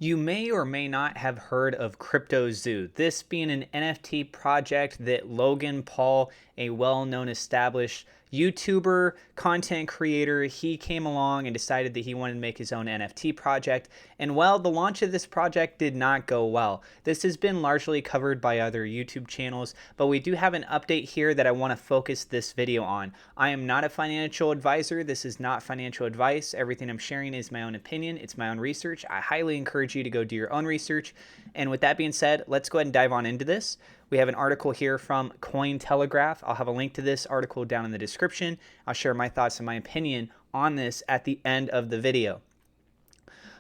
You may or may not have heard of CryptoZoo, this being an NFT project that Logan Paul, a well-known established YouTuber, content creator, he came along and decided that he wanted to make his own NFT project. And well, the launch of this project did not go well. This has been largely covered by other YouTube channels, but we do have an update here that I want to focus this video on. I am not a financial advisor. This is not financial advice. Everything I'm sharing is my own opinion. It's my own research. I highly encourage you to go do your own research. And with that being said, let's go ahead and dive on into this. We have an article here from Cointelegraph. I'll have a link to this article down in the description. I'll share my thoughts and my opinion on this at the end of the video.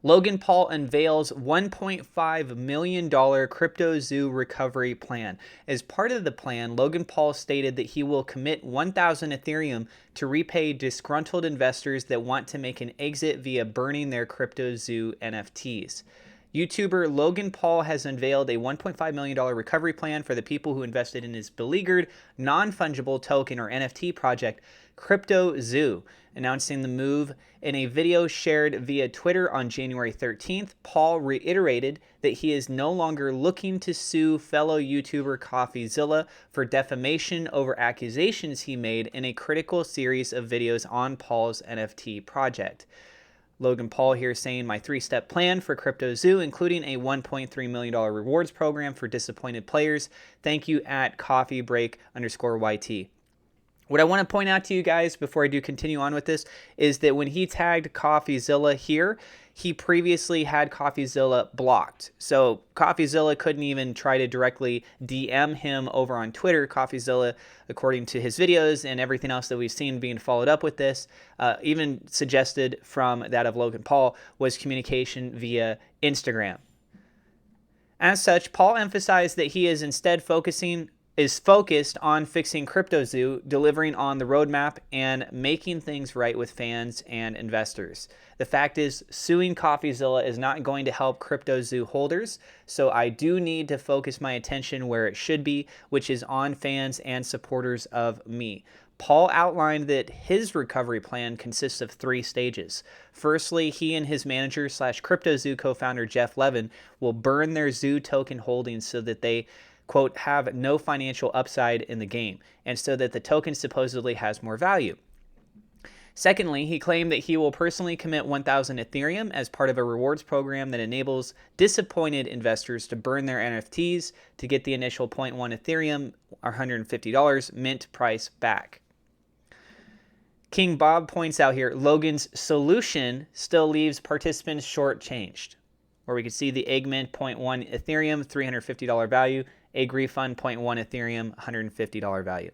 Logan Paul unveils $1.5 million CryptoZoo recovery plan. As part of the plan, Logan Paul stated that he will commit 1,000 Ethereum to repay disgruntled investors that want to make an exit via burning their CryptoZoo NFTs. YouTuber Logan Paul has unveiled a $1.5 million recovery plan for the people who invested in his beleaguered, non-fungible token or NFT project, CryptoZoo. Announcing the move in a video shared via Twitter on January 13th, Paul reiterated that he is no longer looking to sue fellow YouTuber CoffeeZilla for defamation over accusations he made in a critical series of videos on Paul's NFT project. Logan Paul here saying my three-step plan for CryptoZoo, including a $1.3 million rewards program for disappointed players. Thank you at coffeebreak_YT. What I want to point out to you guys before I do continue on with this is that when he tagged CoffeeZilla here, he previously had CoffeeZilla blocked. So CoffeeZilla couldn't even try to directly DM him over on Twitter. CoffeeZilla, according to his videos and everything else that we've seen being followed up with this, even suggested from that of Logan Paul, was communication via Instagram. As such, Paul emphasized that he is instead focused on fixing CryptoZoo, delivering on the roadmap, and making things right with fans and investors. The fact is, suing CoffeeZilla is not going to help CryptoZoo holders, so I do need to focus my attention where it should be, which is on fans and supporters of me. Paul outlined that his recovery plan consists of 3 stages. Firstly, he and his manager / CryptoZoo co-founder Jeff Levin will burn their Zoo token holdings so that they, quote, have no financial upside in the game, and so that the token supposedly has more value. Secondly, he claimed that he will personally commit 1,000 Ethereum as part of a rewards program that enables disappointed investors to burn their NFTs to get the initial 0.1 Ethereum, or $150, mint price back. King Bob points out here, Logan's solution still leaves participants shortchanged, where we can see the egg mint 0.1 Ethereum, $350 value, egg refund 0.1 Ethereum, $150 value.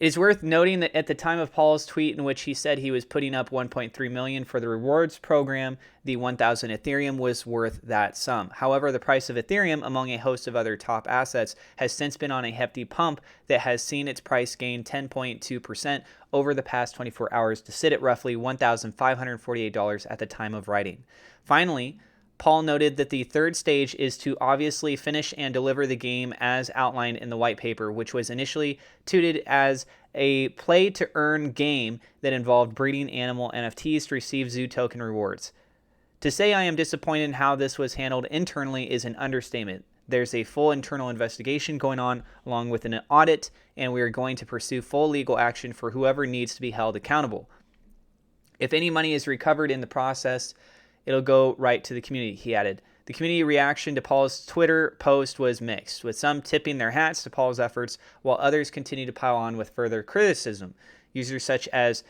It is worth noting that at the time of Paul's tweet in which he said he was putting up $1.3 million for the rewards program, the 1,000 Ethereum was worth that sum. However, the price of Ethereum, among a host of other top assets, has since been on a hefty pump that has seen its price gain 10.2% over the past 24 hours to sit at roughly $1,548 at the time of writing. Finally, Paul noted that the third stage is to obviously finish and deliver the game as outlined in the white paper, which was initially touted as a play-to-earn game that involved breeding animal NFTs to receive Zoo token rewards. To say I am disappointed in how this was handled internally is an understatement. There's a full internal investigation going on along with an audit, and we are going to pursue full legal action for whoever needs to be held accountable. If any money is recovered in the process, it'll go right to the community, he added. The community reaction to Paul's Twitter post was mixed, with some tipping their hats to Paul's efforts, while others continue to pile on with further criticism. Users such as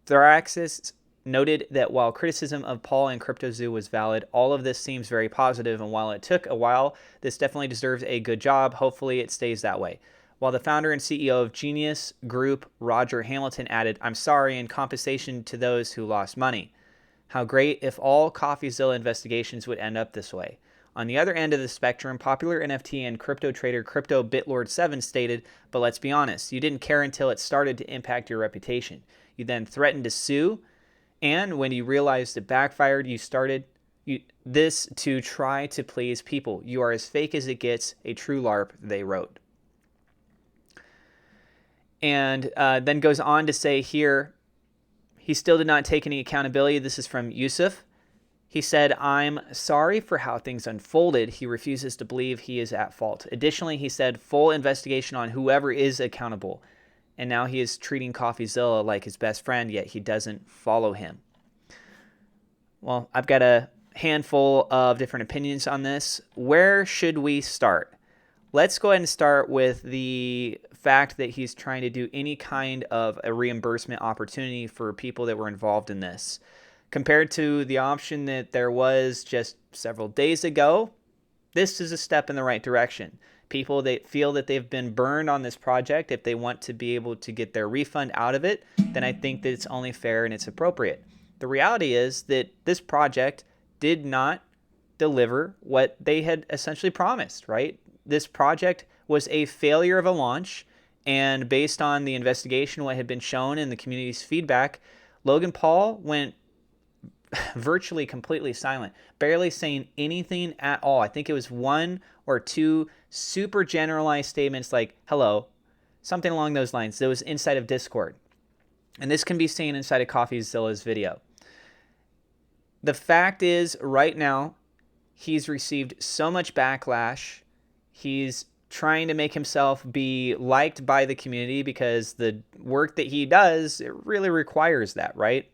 Thraxis noted that while criticism of Paul and CryptoZoo was valid, all of this seems very positive, and while it took a while, this definitely deserves a good job. Hopefully it stays that way. While the founder and CEO of Genius Group, Roger Hamilton, added, I'm sorry, in compensation to those who lost money. How great if all CoffeeZilla investigations would end up this way. On the other end of the spectrum, popular NFT and crypto trader CryptoBitlord7 stated, but let's be honest, you didn't care until it started to impact your reputation. You then threatened to sue, and when you realized it backfired, you started this to try to please people. You are as fake as it gets, a true LARP, they wrote. And then goes on to say here, he still did not take any accountability. This is from Yusuf. He said, "I'm sorry for how things unfolded." He refuses to believe he is at fault. Additionally, he said, "Full investigation on whoever is accountable." And now he is treating CoffeeZilla like his best friend, yet he doesn't follow him. Well, I've got a handful of different opinions on this. Where should we start? Let's go ahead and start with the fact that he's trying to do any kind of a reimbursement opportunity for people that were involved in this. Compared to the option that there was just several days ago, this is a step in the right direction. People that feel that they've been burned on this project, if they want to be able to get their refund out of it, then I think that it's only fair and it's appropriate. The reality is that this project did not deliver what they had essentially promised, right? This project was a failure of a launch, and based on the investigation, what had been shown in the community's feedback, Logan Paul went virtually completely silent, barely saying anything at all. I think it was one or two super generalized statements like hello, something along those lines. That was inside of Discord. And this can be seen inside of CoffeeZilla's video. The fact is, right now, he's received so much backlash. He's trying to make himself be liked by the community because the work that he does, it really requires that, right?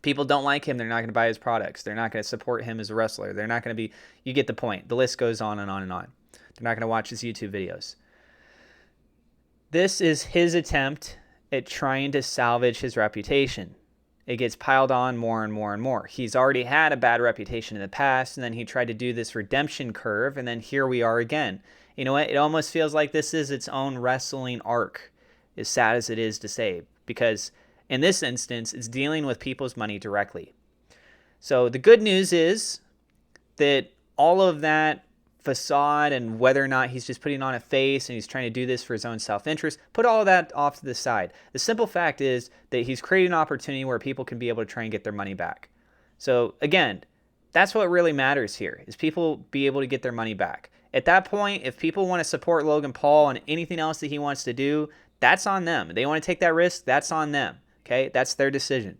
People don't like him. They're not going to buy his products. They're not going to support him as a wrestler. They're not going to be, you get the point. The list goes on and on and on. They're not going to watch his YouTube videos. This is his attempt at trying to salvage his reputation. It gets piled on more and more and more. He's already had a bad reputation in the past, and then he tried to do this redemption curve, and then here we are again. You know what? It almost feels like this is its own wrestling arc, as sad as it is to say, because in this instance, it's dealing with people's money directly. So the good news is that all of that facade and whether or not he's just putting on a face and he's trying to do this for his own self-interest, put all of that off to the side. The simple fact is that he's creating an opportunity where people can be able to try and get their money back. So again, that's what really matters here, is people be able to get their money back. At that point, if people want to support Logan Paul and anything else that he wants to do, that's on them. If they want to take that risk, that's on them. Okay, that's their decision.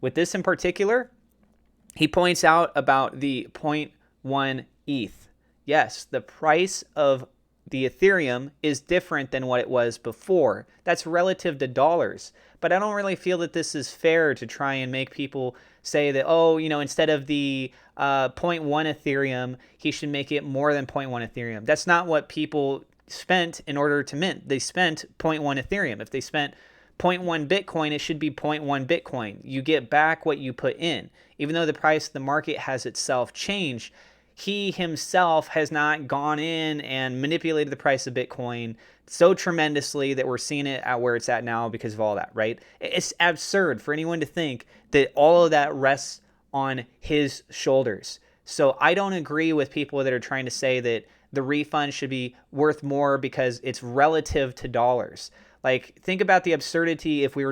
With this in particular, he points out about the 0.1 ETH. Yes, the price of the Ethereum is different than what it was before. That's relative to dollars. But I don't really feel that this is fair to try and make people say that, oh, you know, instead of the 0.1 Ethereum, he should make it more than 0.1 Ethereum. That's not what people spent in order to mint. They spent 0.1 Ethereum. If they spent 0.1 Bitcoin, it should be 0.1 Bitcoin. You get back what you put in. Even though the price of the market has itself changed, he himself has not gone in and manipulated the price of Bitcoin so tremendously that we're seeing it at where it's at now because of all that, right? It's absurd for anyone to think that all of that rests on his shoulders. So I don't agree with people that are trying to say that the refund should be worth more because it's relative to dollars. Like, think about the absurdity if we were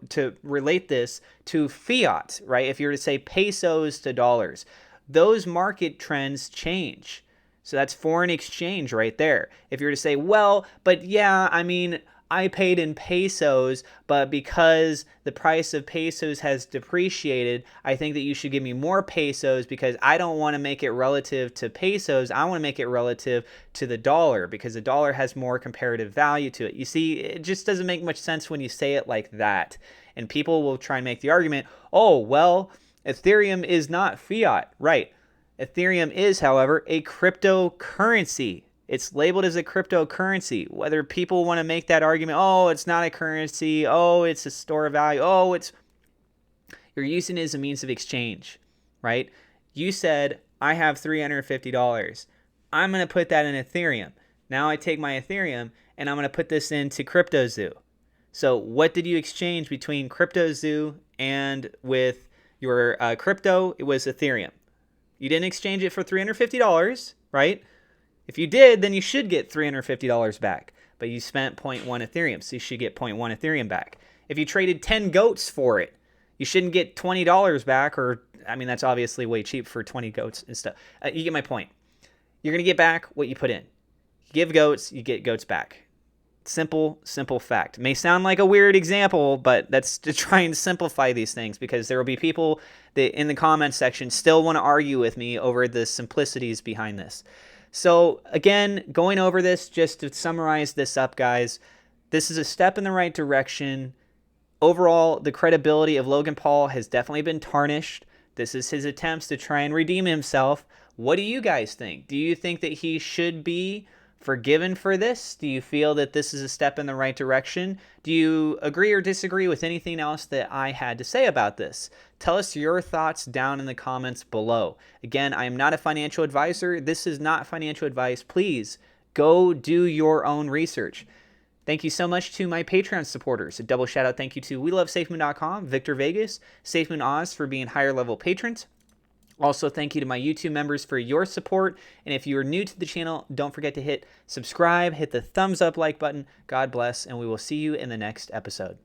to relate this to fiat, right? If you were to say pesos to dollars, those market trends change. So that's foreign exchange right there. If you were to say, well, but yeah, I mean, I paid in pesos, but because the price of pesos has depreciated, I think that you should give me more pesos because I don't want to make it relative to pesos. I want to make it relative to the dollar because the dollar has more comparative value to it. You see, it just doesn't make much sense when you say it like that. And people will try and make the argument, oh, well, Ethereum is not fiat. Right. Ethereum is, however, a cryptocurrency. It's labeled as a cryptocurrency. Whether people want to make that argument, oh, it's not a currency, oh, it's a store of value, oh, you're using it as a means of exchange, right? You said, I have $350. I'm going to put that in Ethereum. Now I take my Ethereum and I'm going to put this into CryptoZoo. So what did you exchange between CryptoZoo and with your crypto? It was Ethereum. You didn't exchange it for $350, right? If you did, then you should get $350 back. But you spent 0.1 Ethereum, so you should get 0.1 Ethereum back. If you traded 10 goats for it, you shouldn't get $20 back, or, I mean, that's obviously way cheap for 20 goats and stuff. You get my point. You're going to get back what you put in. You give goats, you get goats back. Simple fact. May sound like a weird example, but that's to try and simplify these things, because there will be people that in the comments section still want to argue with me over the simplicities behind this. So again, going over this, just to summarize this up, guys, this is a step in the right direction. Overall, the credibility of Logan Paul has definitely been tarnished. This is his attempts to try and redeem himself. What do you guys think? Do you think that he should be forgiven for this? Do you feel that this is a step in the right direction? Do you agree or disagree with anything else that I had to say about this? Tell us your thoughts down in the comments below. Again, I am not a financial advisor. This is not financial advice. Please go do your own research. Thank you so much to my Patreon supporters. A double shout out thank you to WeLoveSafeMoon.com, Victor Vegas, SafeMoon Oz for being higher level patrons. Also, thank you to my YouTube members for your support. And if you are new to the channel, don't forget to hit subscribe, hit the thumbs up like button. God bless, and we will see you in the next episode.